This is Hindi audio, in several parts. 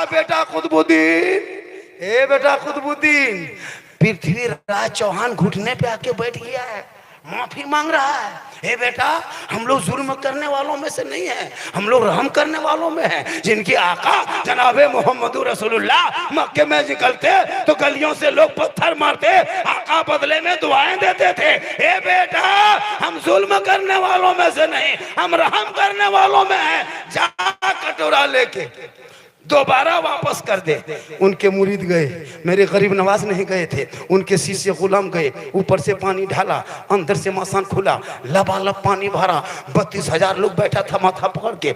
कहा बेटा कुतुबुद्दीन, ए बेटा कुतुबुद्दीन, पृथ्वीराज चौहान घुटने पे आके बैठ गया है, माफी मांग रहा है। ए बेटा, हम लोग जुल्म करने वालों में से नहीं है, हम लोग रहम करने वालों में हैं, जिनकी आका जनाबे मोहम्मद रसूलुल्लाह मक्के में निकलते तो गलियों से लोग पत्थर मारते, आका बदले में दुआएं देते थे। ए बेटा, हम जुल्म करने वालों में से नहीं, हम रहम करने वालों में हैं। जा कटोरा लेके दोबारा वापस कर दे। उनके मुरीद गए, मेरे गरीब नवाज नहीं गए थे, उनके शिष्य गुलाम गए, ऊपर से पानी ढाला, अंदर से मसान खुला, लबालब पानी भरा, 32,000 लोग बैठा था माथा पकड़ के,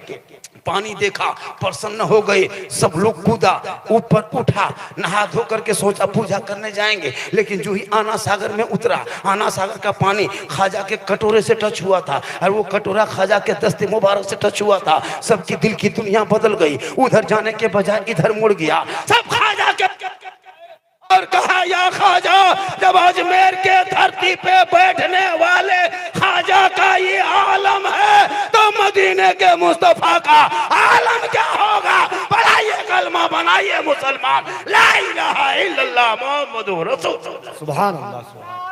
पानी देखा, प्रसन्न हो गए, सब लोग कूदा, ऊपर उठा, नहा धो करके सोचा पूजा करने जाएंगे। लेकिन जो ही आना सागर में उतरा, आना सागर का पानी ख्वाजा के कटोरे से टच हुआ था और वो कटोरा ख्वाजा के दस्ते मुबारक से टच हुआ था। सबकी दिल की दुनिया बदल गई, उधर जाने के बजाय इधर मुड़ गया, सब ख्वाजा के और कहा, या ख्वाजा, जब अजमेर के धरती पे बैठने वाले ख्वाजा का ये आलम है तो मदीने के मुस्तफा का आलम क्या होगा। पढ़ाइए कलमा, बनाइए मुसलमान, ला इलाहा इल्लल्लाह मुहम्मदुर रसूलुल्लाह। सुभान अल्लाह, सुभान।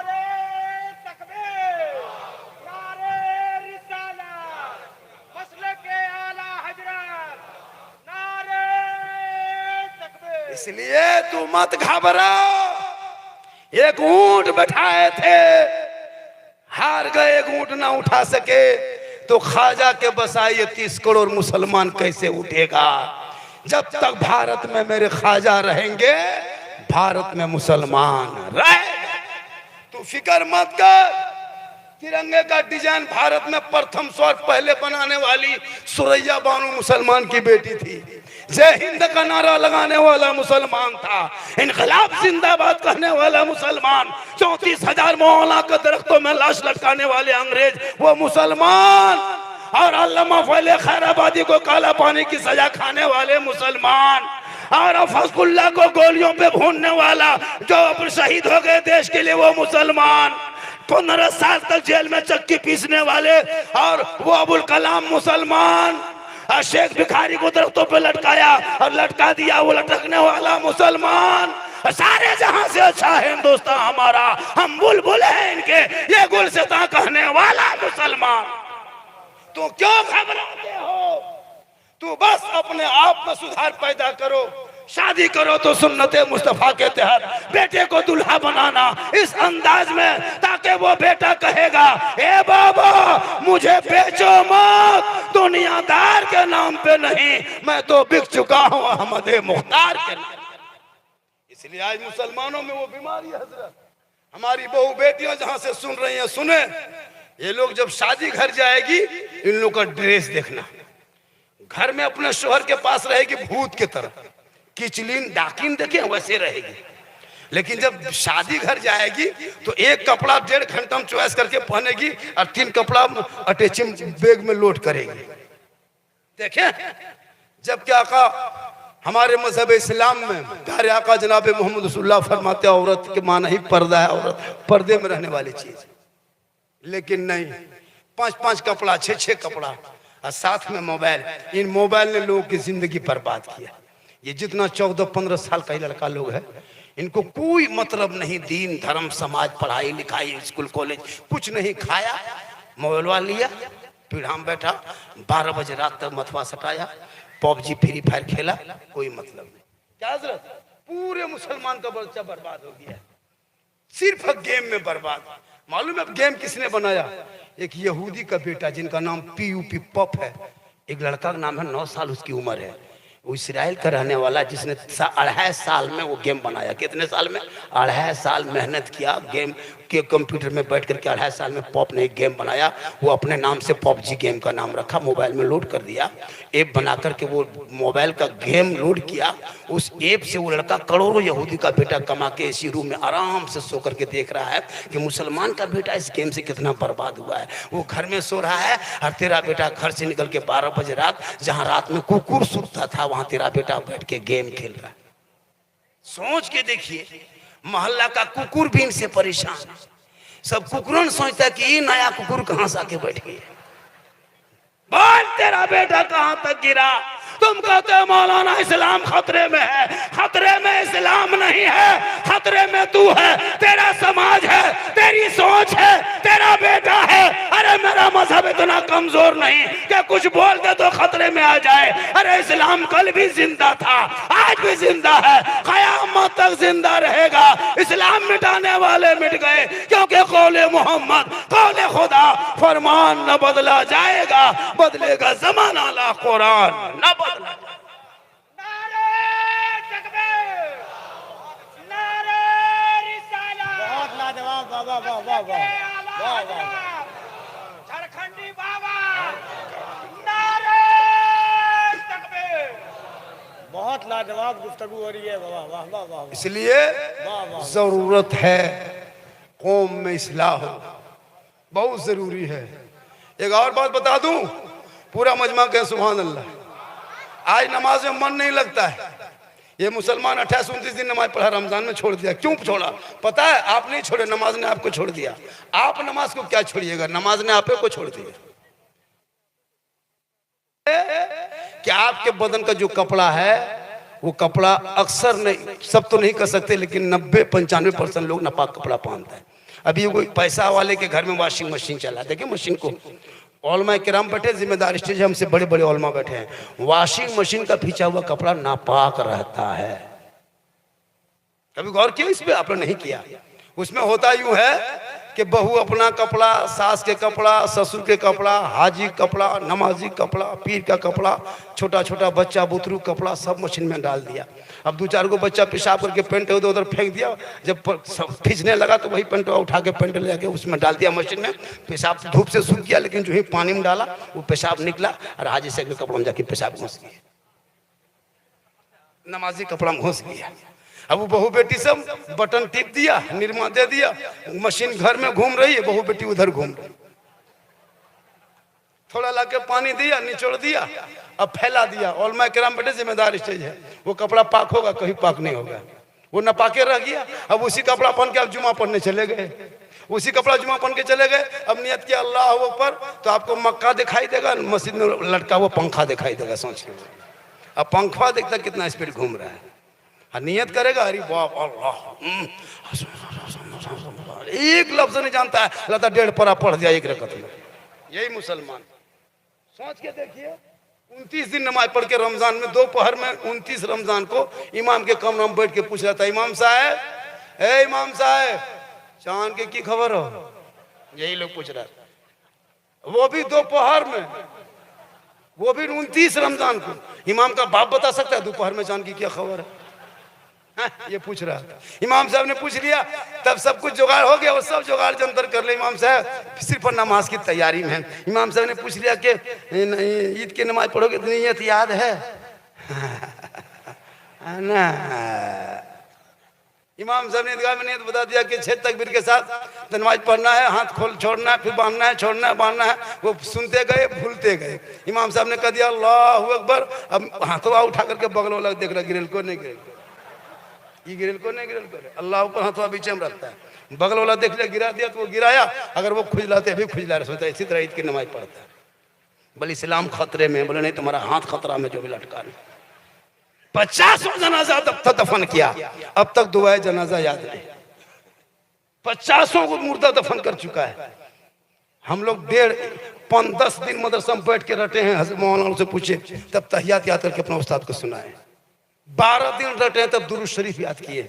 इसलिए तू मत घबरा। एक ऊंट बैठाए थे, हार गए, एक ऊंट ना उठा सके तो ख्वाजा के बसाए 30 करोड़ मुसलमान कैसे उठेगा। जब तक भारत में मेरे ख्वाजा रहेंगे, भारत में मुसलमान रहेंगे। तू फिक्र मत कर। तिरंगे का डिजाइन भारत में प्रथम स्वर पहले बनाने वाली सुरैया बानो मुसलमान की बेटी थी। जय हिंद का नारा लगाने वाला मुसलमान था, इनकलाब जिंदाबाद कहने वाला मुसलमान, 34,000 मौलाना के दरख्तों में लाश लटकाने वाले अंग्रेज वो मुसलमान, और अल्लामा फैले खैराबादी को काला पानी की सजा खाने वाले मुसलमान, और हफीजुल्लाह को गोलियों पे भूनने वाला जो अब शहीद हो गए देश के लिए वो मुसलमान, 15 साल तक जेल में चक्की पीसने वाले और वो अबुल कलाम मुसलमान, शेख भिखारी को दरख्तों पे लटकाया और लटका दिया वो लटकने वाला मुसलमान। सारे जहां से अच्छा है हिंदुस्तान हमारा, हम बुलबुल हैं इनके, ये गुलसितां कहने वाला मुसलमान। तो क्यों घबराते हो? तू बस अपने आप में सुधार पैदा करो। शादी करो तो सुन्नते मुस्तफा के तहत बेटे को दुल्हा बनाना इस अंदाज में, ताकि वो बेटा कहेगा, ए बाबा मुझे बेचो मत, दुनियादार के नाम पे नहीं, मैं तो बिक चुका हूं अहमद मुख्तार के नाम। इसलिए आज मुसलमानों में वो बीमारी है हजरत। हमारी बहू बेटियां जहां से सुन रही हैं सुने, ये लोग जब शादी घर जाएगी, इन लोग का ड्रेस देखना, घर में अपने शोहर के पास रहेगी भूत की तरह, किचलिन डाकिन देखे वैसे रहेगी। लेकिन जब शादी घर जाएगी तो एक कपड़ा 1.5 घंटा में चॉइस करके पहनेगी और 3 कपड़ा अटैचिंग बैग में लोड करेगी। देखें, जबकि आका हमारे मजहब इस्लाम में प्यारे आका जनाब मोहम्मद रसूलुल्लाह फरमाते हैं औरत के माना ही पर्दा है, औरत पर्दे में रहने वाली चीज। लेकिन नहीं, 5-5 कपड़ा, 6-6 कपड़ा और साथ में मोबाइल। इन मोबाइल ने लोगों की जिंदगी बर्बाद किया। ये जितना 14-15 साल का ही लड़का लोग है, इनको कोई मतलब नहीं, दीन धर्म समाज पढ़ाई लिखाई स्कूल कॉलेज कुछ नहीं। खाया, मोबाइल लिया, पीढ़ा में बैठा, 12 बजे रात तक मथवा सटाया, पबजी फ्री फायर खेला, कोई मतलब नहीं। क्या हजरत, पूरे मुसलमान का बच्चा बर्बाद हो गया, सिर्फ गेम में बर्बाद। मालूम है गेम किसने बनाया? एक यहूदी का बेटा जिनका नाम PUP पप है। एक लड़का का नाम है, 9 साल उसकी उम्र है, वो इसराइल का रहने वाला, जिसने 2.5 साल में वो गेम बनाया। कितने साल में? 2.5 साल मेहनत किया, गेम के कंप्यूटर में बैठ करके 2.5 साल में पॉप ने एक गेम बनाया। वो अपने नाम से PUBG गेम का नाम रखा, मोबाइल में लोड कर दिया, ऐप बना करके वो मोबाइल का गेम लोड किया। उस ऐप से वो लड़का करोड़ों यहूदी का बेटा कमा के इसी रूम में आराम से सो करके देख रहा है कि मुसलमान का बेटा इस गेम से कितना बर्बाद हुआ है। वो घर में सो रहा है और तेरा बेटा घर से निकल के 12 बजे रात, जहाँ रात में कुकुर सूता था, वहां तेरा बेटा बैठ के गेम खेल रहा है। सोच के देखिए, मोहल्ला का कुकुर भी इनसे परेशान। सब कुकुरन सोचता कि ये नया कुकुर कहां से आके बैठ गया। बोल तेरा बेटा कहां तक गिरा? तुम कहते हो मौलाना इस्लाम खतरे में है। खतरे में इस्लाम नहीं है, खतरे में तू है, तेरा समाज है, तेरी सोच है, तेरा बेटा है। अरे मेरा मजहब इतना कमजोर नहीं कि कुछ बोल दे तो खतरे में आ जाए। अरे इस्लाम कल भी जिंदा था, आज भी जिंदा है, कयामत तक जिंदा रहेगा। इस्लाम मिटाने वाले मिट गए, क्योंकि कौले मोहम्मद, कौले खुदा, फरमान न बदला जाएगा, बदलेगा जमाना ला कुरान न बदला। बहुत लाजवाब बाबा, वाह वाह वाह वाह वाह, झारखंडी बाबा, नारे तकबीर। बहुत लाजवाब गुफ्तगू हो रही है बाबा, वाह वाह वाह। इसलिए जरूरत है कौम में इस्लाह हो, बहुत जरूरी है। एक और बात बता दूं, पूरा मजमा कहे सुभान अल्लाह। आज नमाज में मन नहीं लगता है। ये मुसलमान 28-29 दिन नमाज पढ़ा, रमजान में छोड़ दिया। क्यों छोड़ा? पता है, आप नहीं छोड़े, नमाज ने आपको छोड़ दिया। आप नमाज को क्या छोड़िएगा, नमाज ने आप को छोड़ दिया। कि आपके बदन का जो कपड़ा है, वो कपड़ा अक्सर नहीं, सब तो नहीं कर सकते, लेकिन 90-95% लोग नापाक कपड़ा पहनते हैं। अभी कोई पैसा वाले के घर में वॉशिंग मशीन चला, देखिए मशीन को, ओलमा किराम बैठे, जिम्मेदार स्टेज हमसे बड़े बड़े ओलमा बैठे हैं। वॉशिंग मशीन का खींचा हुआ कपड़ा नापाक रहता है। कभी गौर किया इस पे? आपने नहीं किया। उसमें होता यूं है कि बहू अपना कपड़ा, सास के कपड़ा, ससुर के कपड़ा, हाजी कपड़ा, नमाजी कपड़ा, पीर का कपड़ा, छोटा छोटा बच्चा बुतरू कपड़ा सब मशीन में डाल दिया। अब 2-4 को बच्चा पेशाब करके पेंट उधर उधर फेंक दिया। जब खींचने लगा तो वही पेंट उठा के पेंट लेके उसमें डाल दिया मशीन में। पेशाब धूप से सूख गया, लेकिन जो ही पानी में डाला वो पेशाब निकला और हाजी से कपड़ा में जाके पेशाब घुस गया, नमाजी कपड़ा में घुस गया। अब वो बहू बेटी सब बटन टिप दिया, निरमा दे दिया, मशीन घर में घूम रही है, बहू बेटी उधर घूम रही। थोड़ा लाके पानी दिया, निचोड़ दिया, अब फैला दिया। ओलमा किराम बेटे जिम्मेदार स्टेज है, वो कपड़ा पाक होगा, कहीं पाक नहीं होगा, वो नापाके रह गया। अब उसी कपड़ा पहन के आप जुमा पढ़ने चले गए, उसी कपड़ा जुमा पहन के चले गए। अब नियत किया अल्लाह अकबर, तो आपको मक्का दिखाई देगा, मस्जिद में लटका हुआ पंखा दिखाई देगा। सोच के अब पंखा देखता कितना स्पीड घूम रहा है। नियत करेगा, अरे बाप अल्लाह, एक लफ्ज नहीं जानता है, लगता 1.5 पारा पढ़ दिया एक रकत में। यही मुसलमान। सोच के देखिए, 29 दिन नमाज पढ़ के रमजान में, दोपहर में 29 रमजान को इमाम के कमरे में बैठ के पूछ रहा था, इमाम साहब, ए इमाम साहब, चांद के की खबर हो? यही लोग पूछ रहा था, वो भी दोपहर में, वो भी 29 रमजान को। इमाम का बाप बता सकता है दोपहर में चांद की क्या खबर है? ये पूछ रहा था। इमाम साहब ने पूछ लिया, तब सब कुछ जुगाड़ हो गया, वो सब जुगाड़ जंतर कर ले इमाम साहब, सिर्फ नमाज की तैयारी में। इमाम साहब ने पूछ लिया कि ईद की नमाज पढ़ोगे, नियत याद है ना? इमाम साहब ने ईदगाह में नियत बता दिया कि 6 तकबीर के साथ नमाज पढ़ना है, हाथ खोल छोड़ना है, फिर बांधना है, छोड़ना है, बांधना है। वो सुनते गए, भूलते गए। इमाम साहब ने कह दिया अल्लाहू अकबर। अब हाथों उठा करके बगल वाला देख रहा, गिरल को नहीं गिरल, ये गिरल को नहीं गिरल करे, अल्लाह ऊपर हाथों बीच में रखता है। बगल वाला देख लिया, गिरा दिया तो वो गिराया, अगर वो खुजलाते अभी खुजला रहे, सोचता इसी तरह ईद की नमाज पढ़ता है। बोले इस्लाम खतरे में, बोले नहीं तुम्हारा हाथ खतरा में, जो भी लटका नहीं। 50 जनाजा तब तक दफन किया, अब तक दुआए जनाजा याद नहीं। 50 को मुर्दा दफन कर चुका है। हम लोग 1.5-10 दिन मदरसा में बैठ के रटे हैं, हज़रत मौलाना से पूछे, तब तहियात याद करके अपने उस्ताद को सुनाए। 12 दिन रटे हैं, तब दुरूद शरीफ याद किए।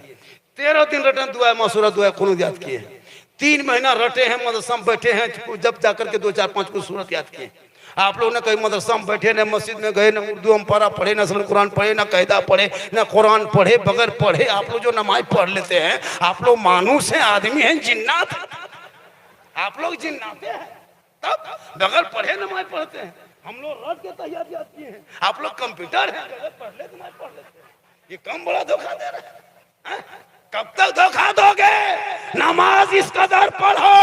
13 दिन रटे हैं, दुआ मासूरा, दुआ कुनूत याद किए। 3 महीना रटे हैं, मदरसा में बैठे हैं, जब जाकर के 2-4-5 को सूरत याद किए। आप लोग ने कहीं मदरसा में बैठे, न मस्जिद में गए, न उर्दू हम पारा पढ़े, न समझ कुरान पढ़े, न कायदा पढ़े, न कुरान पढ़े, बगैर पढ़े आप लोग जो नमाज पढ़ लेते हैं, आप लोग मानूस हैं, आदमी हैं, जिन्नात। आप लोग जिन्नाते हैं, तब बगैर पढ़े नमाज पढ़ते हैं। हम लोग रट के तहियात याद किए हैं, आप लोग कंप्यूटर हैं, बगैर पढ़ ले नमाज पढ़ लेते हैं। ये कम बड़ा धोखा दे रहा है। कब तक धोखा दोगे? नमाज इस कदर पढ़ो,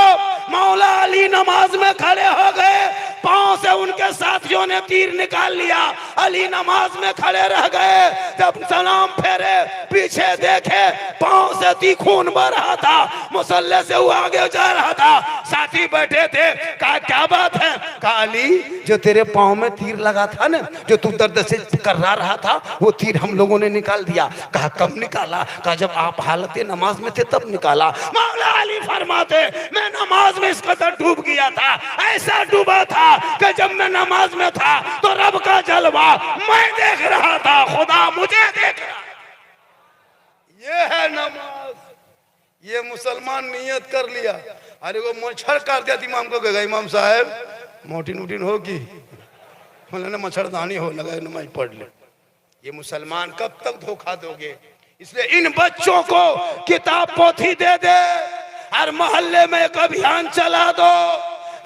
मौला अली नमाज में खड़े हो गए, पांव से उनके साथियों ने तीर निकाल लिया, अली नमाज में खड़े रह गए। जब सलाम फेरे, पीछे देखे, पांव से तीखून बह रहा था, मुसल्ले से वो आगे जा रहा था। साथी बैठे थे, कहा क्या बात है? काली जो तेरे पाँव में तीर लगा था ना, जो तू दर्द से कर्रा रहा था, वो तीर हम लोगों ने निकाल दिया। कहा कब निकाला? कहा जब आप हालत नमाज में थे तब निकाला। मौला अली फरमाते मैं नमाज में इस कदर डूब गया था, ऐसा डूबा था कि जब मैं नमाज में था तो रब का जलवा मैं देख रहा था, खुदा मुझे देख रहा। ये है नमाज। ये मुसलमान नियत कर लिया, अरे वो मच्छर काट दिया इमाम को, कहेगा इमाम साहब मोटिन उटिन होगी, बोले मच्छरदानी हो लगा नमाज पढ़ ले। ये मुसलमान कब तक धोखा दोगे? इसलिए इन बच्चों को किताब पोथी दे दे और मोहल्ले में एक अभियान चला दो।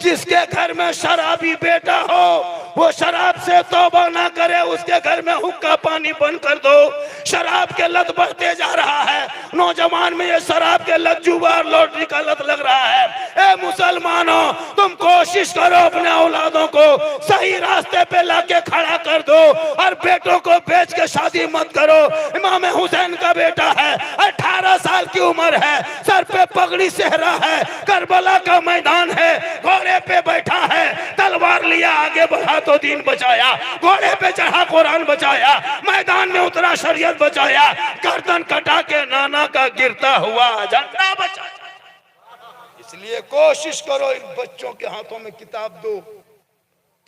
जिसके घर में शराबी बेटा हो वो शराब से तौबा ना करे, उसके घर में हुक्का पानी बंद कर दो। शराब के लत बढ़ते जा रहा है, नौजवान में ये शराब के लत, जुआ और लॉटरी का लत लग रहा है। ए मुसलमानों, तुम कोशिश करो अपने औलादों को सही रास्ते पे लाके खड़ा कर दो और बेटों को बेच के शादी मत करो। इमाम हुसैन का बेटा है, 18 साल की उम्र है, सर पे पगड़ी सेहरा है, करबला का मैदान है, घोड़े पे बैठा है, तलवार लिया आगे बढ़ा तो दीन बचाया, घोड़े पे चढ़ा कुरान बचाया, मैदान में उतरा शरीयत बचाया, गर्दन कटा के नाना का गिरता हुआ झंडा बचाया। इसलिए कोशिश करो इन बच्चों के हाथों में किताब दो,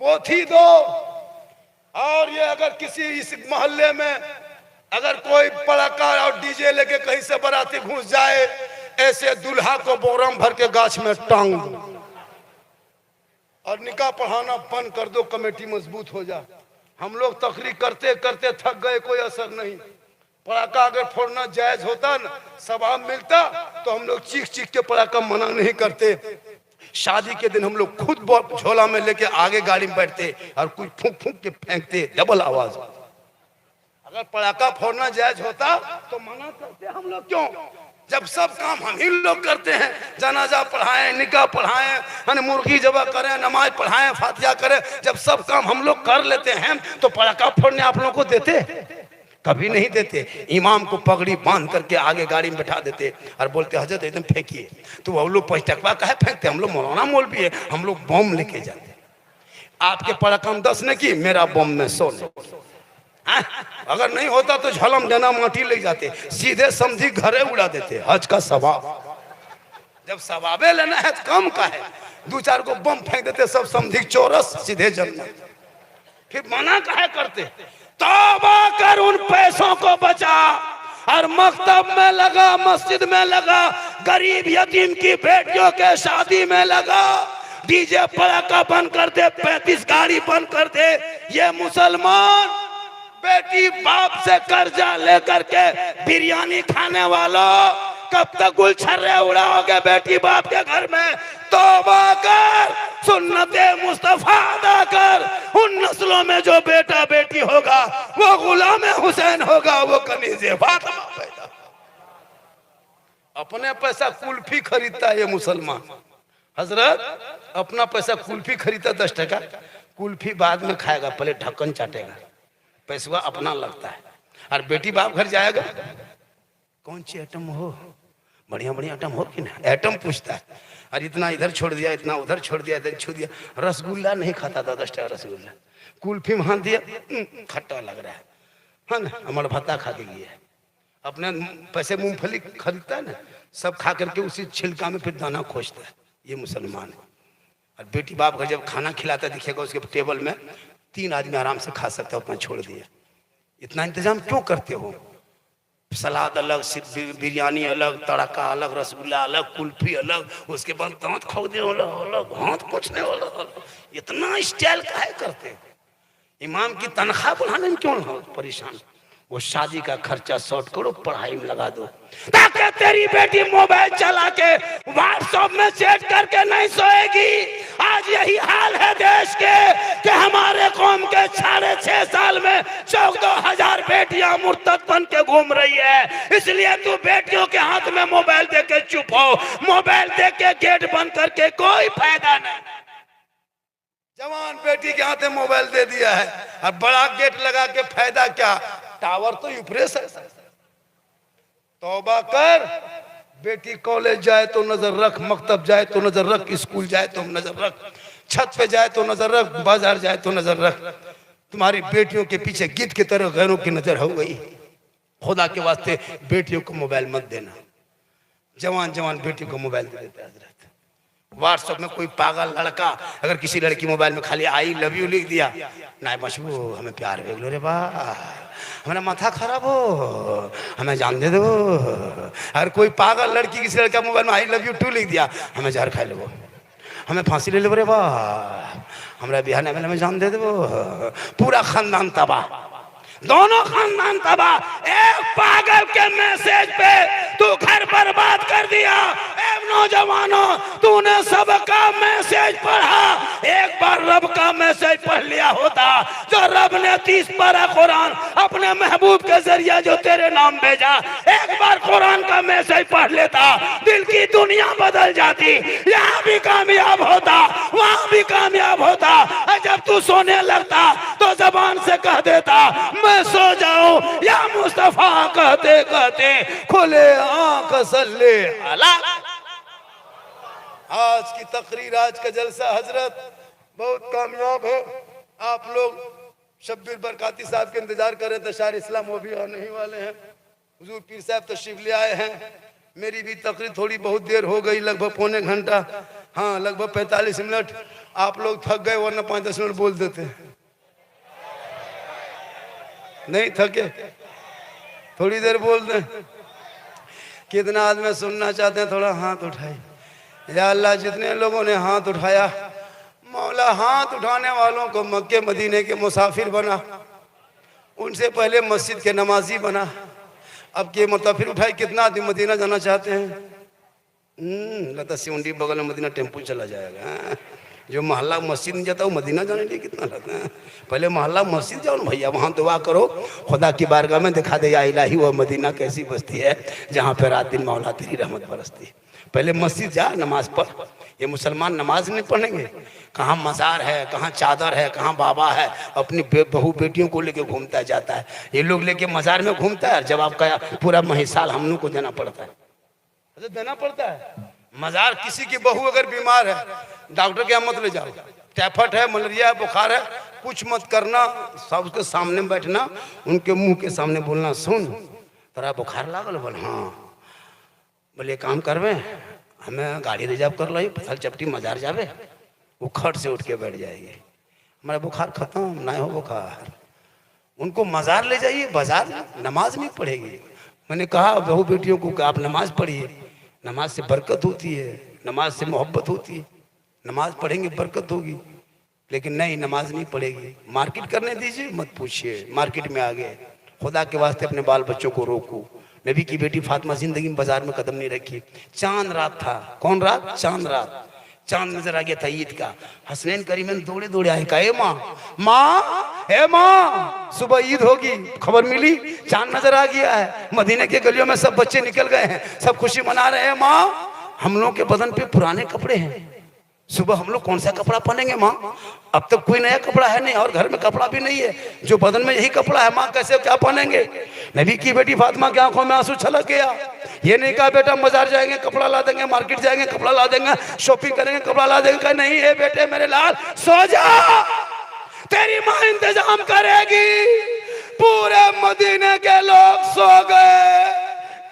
पोथी दो। और ये अगर किसी इस मोहल्ले में अगर कोई पड़ाका और डीजे लेके कहीं से बाराती घुस जाए, ऐसे दूल्हा को बोरम भर के गाछ में टांग दो और निकाह पढ़ाना बंद कर दो, कमेटी मजबूत हो जा। हम लोग तकरीर करते करते थक गए, कोई असर नहीं। पड़ाका अगर फोड़ना जायज होता ना, सवाब मिलता, तो हम लोग चीख चीख के पड़ाका मना नहीं करते। शादी के दिन हम लोग खुद झोला में लेके आगे गाड़ी में बैठते और कुछ फूंक फूंक के फेंकते, डबल आवाज। अगर पड़ाका फोड़ना जायज होता तो मना करते हम लोग क्यों? जब सब काम हम ही लोग करते हैं, जनाजा पढ़ाएं, निकाह पढ़ाएं, मुर्गी जबा करें, नमाज पढ़ाएं, फातिहा करें, जब सब काम हम लोग कर लेते हैं तो पड़ाका फोड़ने आप लोगों को देते? कभी नहीं देते। इमाम को पगड़ी बांध करके आगे गाड़ी में बैठा देते और बोलते हजरत एकदम फेंकिए। तो वो लोग 5 टकवा काहे फेंकते? हम लोग मौलाना मौलवी है, हम लोग बम लेके जाते। आपके पड़ाका में 10 ने की, मेरा बम में 100 ने। अगर नहीं होता तो झलम देना माटी ले जाते, सीधे समझी घरे उड़ा देते। हज का सवाब, जब सवाबे लेना है तो कम का है, 2-4 को बम फेंक देते, सब समझी चोरस, सीधे जन्नत। फिर मना काहे करते? तौबा कर, उन पैसों को बचा और मकतब में लगा, मस्जिद में लगा, गरीब यतीम की बेटियों के शादी में लगा। डीजे पड़ाका बंद कर दे, 35 गाड़ी बंद कर दे। ये मुसलमान बेटी बाप से कर्जा लेकर के बिरयानी खाने वालों, कब तक गुलछर्रे उड़ाओगे बेटी बाप के घर में? तौबा कर, सुन्नते मुस्तफा अदा कर। उन नस्लों में जो बेटा बेटी होगा वो गुलाम हुसैन होगा, वो कनीज़े फातिमा पैदा। अपने पैसा कुल्फी खरीदता है ये मुसलमान। हजरत अपना पैसा कुल्फी खरीदता 10 टका, कुल्फी बाद में खाएगा, पहले ढक्कन चाटेगा, पैसा अपना लगता है। और बेटी बाप घर जाएगा, कौन सी आइटम हो, बढ़िया बढ़िया आइटम हो कि ना, आइटम पूछता है। और इतना इधर छोड़ दिया, इतना उधर छोड़ दिया, इधर छू दिया। रसगुल्ला नहीं खाता था, 10 टका रसगुल्ला, कुल्फी मान दिया, खट्टा लग रहा है ना, अमर भत्ता खा के गया। अपने पैसे मूंगफली खरीदता है ना, सब खा करके उसी छिलका में फिर दाना खोजता है। ये मुसलमान है। और बेटी बाप घर जब खाना खिलाता दिखेगा उसके टेबल में, 3 आदमी आराम से खा सकता है, उतना छोड़ दिया। इतना इंतजाम क्यों करते हो? सलाद अलग, बिरयानी अलग, तड़का अलग, रसगुल्ला अलग, कुल्फी अलग, उसके बाद दांत खोदने वाला अलग, हाथ पोंछने वाला अलग। इतना स्टाइल काहे करते? इमाम की तनख्वाह बढ़ाने में क्यों हो परेशान? वो शादी का खर्चा शॉर्ट करो, पढ़ाई में लगा दो, ताकि तेरी बेटी मोबाइल चला के व्हाट्सएप में चैट करके नहीं सोएगी। आज यही हाल है देश के कि हमारे कौम के 6.5 साल में 14,000 बेटियां मुर्तद बन के घूम रही है। इसलिए तू बेटियों के हाथ में मोबाइल दे के चुप हो। मोबाइल दे के गेट बंद करके कोई फायदा नहीं। जवान बेटी के हाथ में मोबाइल दे दिया है और बड़ा गेट लगा के फायदा क्या? टावर तो यूप्रेस है। तौबा कर, बेटी कॉलेज जाए तो नजर रख, मकतब जाए तो नजर रख, स्कूल जाए तो नजर रख। छत पे जाए तो नजर रख, बाजार जाए तो नजर रख। तुम्हारी बेटियों के पीछे गिद्ध की तरह गैरों की नजर हो गई। खुदा के वास्ते बेटियों को मोबाइल मत देना। जवान जवान बेटियों को मोबाइल दे देते हैं हजरत। व्हाट्सएप में कोई पागल लड़का अगर किसी लड़की मोबाइल में खाली आई लव यू लिख दिया, ना मशबू हमें प्यार भेज लो रे बा, हमारा माथा खराब हो, हमें जान दे दो। अगर कोई पागल लड़की किसी लड़का मोबाइल में आई लव यू टू लिख दिया, हमें जहर खा लो, हमें फांसी ले लो रे बा, हमारा बिहार में हमें जान दे दो। पूरा खानदान तबाह, दोनों खानदान तबाह। एक पागल के मैसेज पे तू घर बर्बाद कर दिया। नौजवानों, तूने सबका मैसेज पढ़ा, एक बार रब का मैसेज पढ़ लिया होता। जो रब ने 30 पारा कुरान अपने महबूब के जरिए जो तेरे नाम भेजा, एक बार कुरान का मैसेज पढ़ लेता, दिल की दुनिया बदल जाती। यहाँ भी कामयाब होता, वहाँ भी कामयाब होता। जब तू सोने लगता तो जबान से कह देता मैं सो जाऊं या मुस्तफा कहते कहते खुले आंख सल्ले अला। आज की तकरीर, आज का जलसा हजरत बहुत कामयाब है। आप लोग शब्बीर बरकाती साहब के इंतजार कर रहे थे, शायर इस्लाम वो भी आने ही वाले हैं। हुजूर पीर साहब तशरीफ ले आए हैं। मेरी भी तकरीर थोड़ी बहुत देर हो गई, लगभग पौने घंटा, हाँ लगभग 45 मिनट। आप लोग थक गए, वरना 5-10 मिनट बोल देते। नहीं थके, थोड़ी देर बोल दें। कितना आदमी सुनना चाहते हैं? थोड़ा हाथ उठाए। या अल्लाह, जितने लोगों ने हाथ उठाया, मौला हाथ उठाने वालों को मक्के मदीने के मुसाफिर बना, उनसे पहले मस्जिद के नमाजी बना। अब के मुसाफिर उठाए, कितना आदमी मदीना जाना चाहते हैं? लगता सिउंडी बगल में मदीना टेम्पू चला जाएगा। जो मोहल्ला मस्जिद नहीं जाता वो मदीना जाने के लिए कितना लगता है? पहले मोहल्ला मस्जिद जाओ ना भैया, वहाँ दुआ करो, खुदा की बारगाह में दिखा दे या इलाही वो मदीना कैसी बस्ती है जहाँ पे रात दिन मौला तेरी रहमत बरसती है। पहले मस्जिद जा, नमाज पढ़। ये मुसलमान नमाज नहीं पढ़ेंगे। कहाँ मज़ार है, कहाँ चादर है, कहाँ बाबा है, अपनी बहू बेटियों को लेके घूमता जाता है। ये लोग लेके मज़ार में घूमता है, जब आपका पूरा महिसाल हम लोग को देना पड़ता है, देना पड़ता है। मज़ार किसी की बहू अगर बीमार है, डॉक्टर के यहाँ मत ले जाओ। टाइफाइड है, मलेरिया है, बुखार है, कुछ मत करना, सब उसके सामने बैठना, उनके मुंह के सामने बोलना, सुन तेरा बुखार लागल? बोल हाँ। बोले काम करवे, हमें गाड़ी रिजर्व कर लो, फसल चपटी मजार जावे। वो खट से उठ के बैठ जाएगी, हमारा बुखार खत्म ना हो बुखार। उनको मजार ले जाइए, बाजार नमाज नहीं पढ़ेगी। मैंने कहा बहू बेटियों को कि आप नमाज पढ़िए, नमाज से बरकत होती है, नमाज से मोहब्बत होती है, नमाज पढ़ेंगे बरकत होगी। लेकिन नहीं, नमाज नहीं पढ़ेगी। मार्केट करने दीजिए, मत पूछिए, मार्केट में आ गए। खुदा के वास्ते अपने बाल बच्चों को रोको। नबी की बेटी फातिमा जिंदगी में बाजार में कदम नहीं रखी। चांद रात था, कौन रात? चांद रात। चांद नजर आ गया था ईद का। हसनैन करीमन दौड़े दौड़े आए, कहा माँ हे माँ, सुबह ईद होगी, खबर मिली चांद नजर आ गया है। मदीने के गलियों में सब बच्चे निकल गए हैं, सब खुशी मना रहे हैं। माँ, हम लोग के बदन पे पुराने कपड़े हैं, सुबह हम लोग कौन सा कपड़ा पहनेंगे माँ? अब तक कोई नया कपड़ा है नहीं और घर में कपड़ा भी नहीं है, जो बदन में यही कपड़ा है माँ, कैसे क्या पहनेंगे? नबी की बेटी फातिमा की आंखों में आंसू छलक गया। ये नहीं कहा बेटा बाजार जाएंगे कपड़ा ला देंगे, मार्केट जाएंगे कपड़ा ला देंगे, शॉपिंग करेंगे कपड़ा ला देंगे। कहा नहीं है बेटे मेरे लाल, सो जा, तेरी माँ इंतजाम करेगी। पूरे मदीने के लोग सो गए।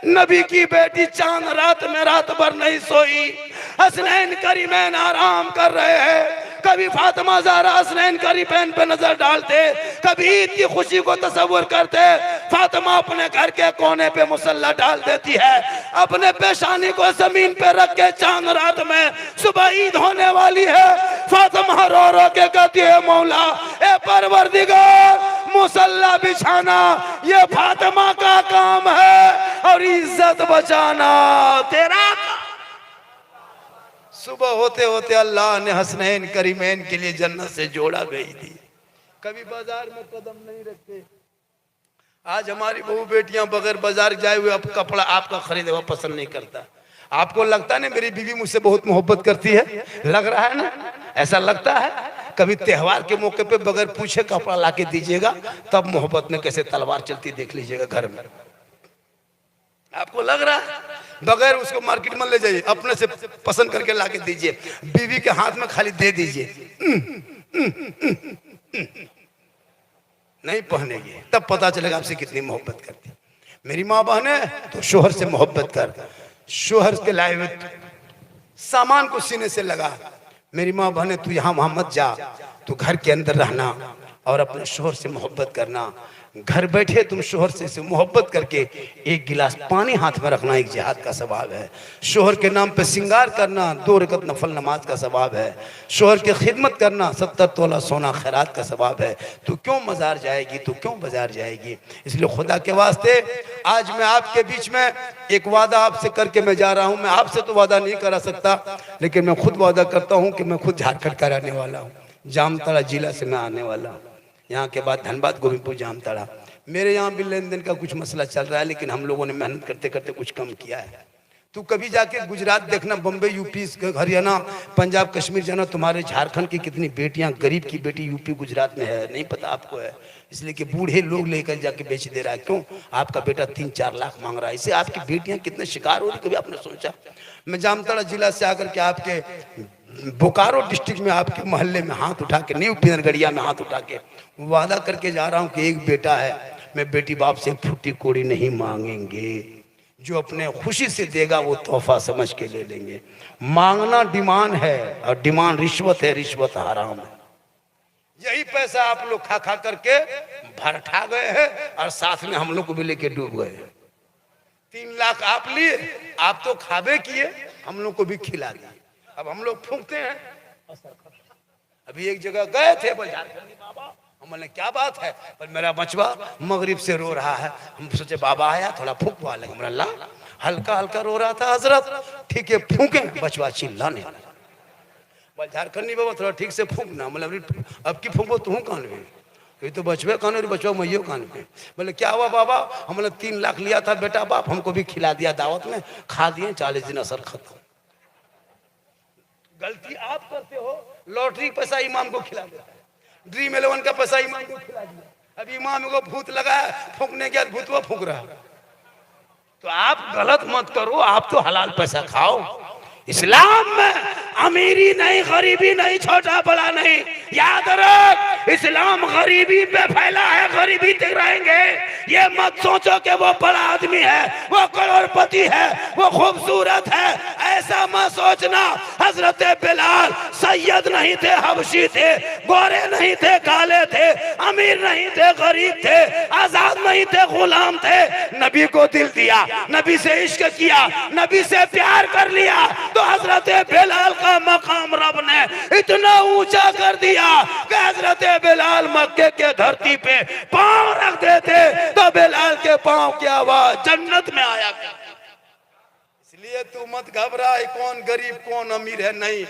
नबी की बेटी चांद रात में रात भर नहीं सोई। हसनैन करीमैन आराम कर रहे हैं। कभी फातिमा ज़हरा हसनैन करीमैन पे नजर डालते, कभी ईद की खुशी को तस्वुर करते। फातिमा अपने घर के कोने पे मुसल्ला डाल देती है, अपने पेशानी को जमीन पे रख के चांद रात में सुबह ईद होने वाली है। फातिमा रो रो के कहती है मौला ए परवरदिगार, मुसल्ला बिछाना ये फातिमा का काम है और इज्जत बचाना तेरा। सुबह होते होते अल्लाह ने हसनैन करीमैन के लिए जन्नत से जोड़ा गई थी। कभी बाजार में कदम नहीं रखते। आज हमारी बहू बेटियां बगैर बाजार जाए हुए अब कपड़ा आपका खरीदे हुआ पसंद नहीं करता। आपको लगता नहीं मेरी बीवी मुझसे बहुत मोहब्बत करती है? लग रहा है ना, ऐसा लगता है। कभी त्योहार के मौके पे बगैर पूछे कपड़ा ला के दीजिएगा, तब मोहब्बत में कैसे तलवार चलती देख लीजिएगा घर में। आपको लग रहा है बगैर उसको मार्केट में ले जाइए, अपने से पसंद करके लाके दीजिए, बीवी के हाथ में खाली दे दीजिए, नहीं पहनेगी, तब पता चलेगा आपसे कितनी मोहब्बत करती। मेरी माँ बहने तो शोहर से मोहब्बत कर, शोहर के लाए हुए सामान को सीने से लगा। मेरी माँ बहने तू यहाँ वहां मत जा, तू घर के अंदर रहना और अपने शोहर से मोहब्बत करना। घर बैठे तुम शोहर से मोहब्बत करके एक गिलास पानी हाथ में रखना एक जिहाद का सवाब है। शोहर के नाम पे श्रृंगार करना 2 रकत नफल नमाज का सवाब है। शोहर की खिदमत करना 70 तोला सोना खैरात का सवाब है। तू क्यों मजार जाएगी, तू क्यों बाजार जाएगी? इसलिए खुदा के वास्ते आज मैं आपके बीच में एक वादा आपसे करके मैं जा रहा हूँ। मैं आपसे तो वादा नहीं करा सकता, लेकिन मैं खुद वादा करता हूँ कि मैं खुद झारखंड का रहने वाला हूँ, जामताड़ा जिला से मैं आने वाला हूँ। यहाँ के बाद धनबाद, गोविंदपुर, जामताड़ा। मेरे यहाँ भी लेन देन का कुछ मसला चल रहा है, लेकिन हम लोगों ने मेहनत करते करते कुछ कम किया है। तू कभी जाके गुजरात देखना, बम्बई, यूपी, हरियाणा, पंजाब, कश्मीर जाना, तुम्हारे झारखंड की कितनी बेटियां, गरीब की बेटी यूपी गुजरात में है, नहीं पता आपको है? इसलिए कि बूढ़े लोग लेकर जाके बेच दे रहा है। क्यों? आपका बेटा 3-4 लाख मांग रहा है। इससे आपकी बेटियां कितने शिकार हो रही, कभी आपने सोचा? मैं जामताड़ा जिला से आकर के आपके बोकारो डिस्ट्रिक्ट में आपके मोहल्ले में हाथ उठा के, न्यू पिनरगढ़िया में हाथ उठा के वादा करके जा रहा हूँ कि एक बेटा है, मैं बेटी बाप से फूटी कोड़ी नहीं मांगेंगे। जो अपने खुशी से देगा वो तोहफा समझ के ले लेंगे। मांगना डिमांड है और डिमांड रिश्वत है, रिश्वत हराम है। यही पैसा आप लोग खा खा करके भरठा गए हैं और साथ में हम लोग को भी लेके डूब गए। 3 लाख आप लिए, आप तो खावे किए, हम लोग को भी खिला दिए। अब हम लोग फूंकते हैं। अभी एक जगह गए थे बाजार, हमने क्या बात है, पर मेरा बचवा मगरिब से रो रहा है। हम सोचे बाबा आया थोड़ा फूंकवा लेंगे। अल्लाह, हल्का हल्का रो रहा था हजरत, ठीक है फूंके। बचवा चिल्लाने लगा, झारखंडी बाबा थोड़ा ठीक से फूंकना, मतलब अब की फूंको तू कान में, ये तो बचवे कान और बचवा मैयो कान पे। बोले क्या हुआ बाबा? हमने 3 लाख लिया था बेटा बाप, हमको भी खिला दिया दावत में, खा दिए, 40 दिन असर खत्म। गलती आप करते हो। लॉटरी पैसा इमाम को खिला देता है, ड्रीम 11 का पैसा इमाम को खिला दिया। अब इमाम को भूत लगा है, फूंकने के बाद भूत वो फूंक रहा है। तो आप गलत मत करो, आप तो हलाल पैसा खाओ। इस्लाम में अमीरी नहीं, गरीबी नहीं, छोटा बड़ा नहीं। याद रख, इस्लाम गरीबी पे फैला है, गरीबी तक रहेंगे। ये मत सोचो कि वो बड़ा आदमी है, वो करोड़पति है, वो खूबसूरत है, ऐसा मत सोचना। हजरत बिलाल सैयद नहीं थे, हबशी थे, गोरे नहीं थे, काले थे, अमीर नहीं थे, गरीब थे, आजाद नहीं थे, गुलाम थे। नबी को दिल दिया, नबी से इश्क किया, नबी से प्यार कर लिया, तो हजरत बिलाल का मकाम रब ने इतना ऊंचा कर दिया कि हजरत बिलाल मक्के के धरती पे पांव रख देते तो बिलाल के पांव की आवाज जन्नत में आया करती। इसलिए तू मत घबरा, कौन गरीब कौन अमीर है, नहीं।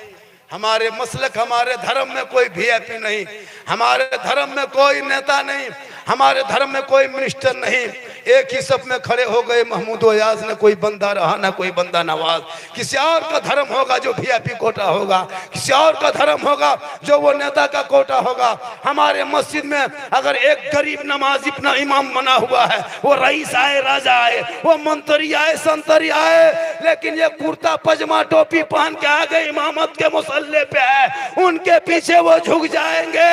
हमारे मसलक, हमारे धर्म में कोई वीआईपी नहीं, हमारे धर्म में कोई नेता नहीं, हमारे धर्म में कोई मिनिस्टर नहीं। एक ही सब में खड़े हो गए महमूद अयाज, न कोई बंदा रहा न कोई बंदा नवाज। किसी और का धर्म होगा जो वीआईपी कोटा होगा, किसी और का धर्म होगा जो वो नेता का कोटा होगा। हमारे मस्जिद में अगर एक गरीब नमाजी अपना इमाम बना हुआ है, वो रईस आए, राजा आए, वो मंत्री आए, संतरी आए, लेकिन ये कुर्ता पजामा टोपी पहन के आ गए इमामत के मुसल्ले पे है, उनके पीछे वो झुक जाएंगे,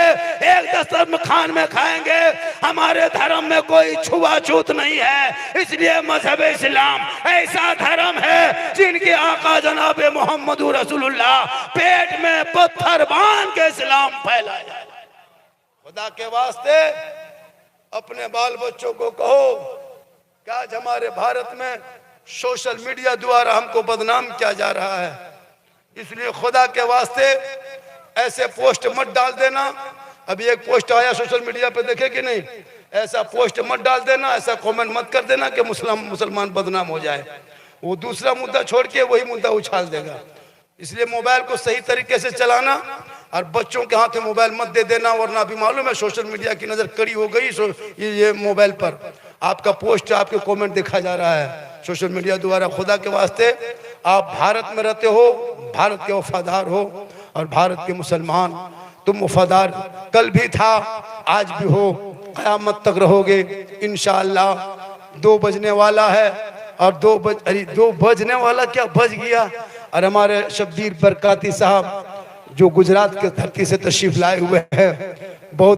एक दस्तरखान में खाएंगे। हमारे धर्म में कोई छुआछूत नहीं है। इसलिए मजहब इस्लाम ऐसा धर्म है जिनके आका जनाब मोहम्मद रसूलुल्लाह पेट में पत्थर बांध के इस्लाम फैलाया। खुदा के वास्ते अपने बाल बच्चों को कहो कि आज हमारे भारत में सोशल मीडिया द्वारा हमको बदनाम किया जा रहा है। इसलिए खुदा के वास्ते ऐसे पोस्ट मत डाल देना। अभी एक पोस्ट आया सोशल मीडिया पे, देखे कि नहीं? ऐसा पोस्ट मत डाल देना, ऐसा कमेंट मत कर देना कि मुसलमान बदनाम हो जाए। वो दूसरा मुद्दा छोड़ के वही मुद्दा उछाल देगा। इसलिए मोबाइल को सही तरीके से चलाना और बच्चों के हाथ में मोबाइल मत दे देना, वरना अभी मालूम है सोशल मीडिया की नजर कड़ी हो गई। ये मोबाइल पर आपका पोस्ट, आपके कमेंट देखा जा रहा है सोशल मीडिया द्वारा। खुदा के वास्ते आप भारत में रहते हो, भारत के वफादार हो और भारत के मुसलमान, तुम वफादार कल भी था, आज भी हो, क़यामत तक रहोगे इंशाअल्लाह। 2 बजने वाला है, और 2 बजने वाला क्या बज गया। और हमारे शब्बीर बरकाती साहब जो गुजरात के धरती से तशरीफ लाए हुए हैं, बहुत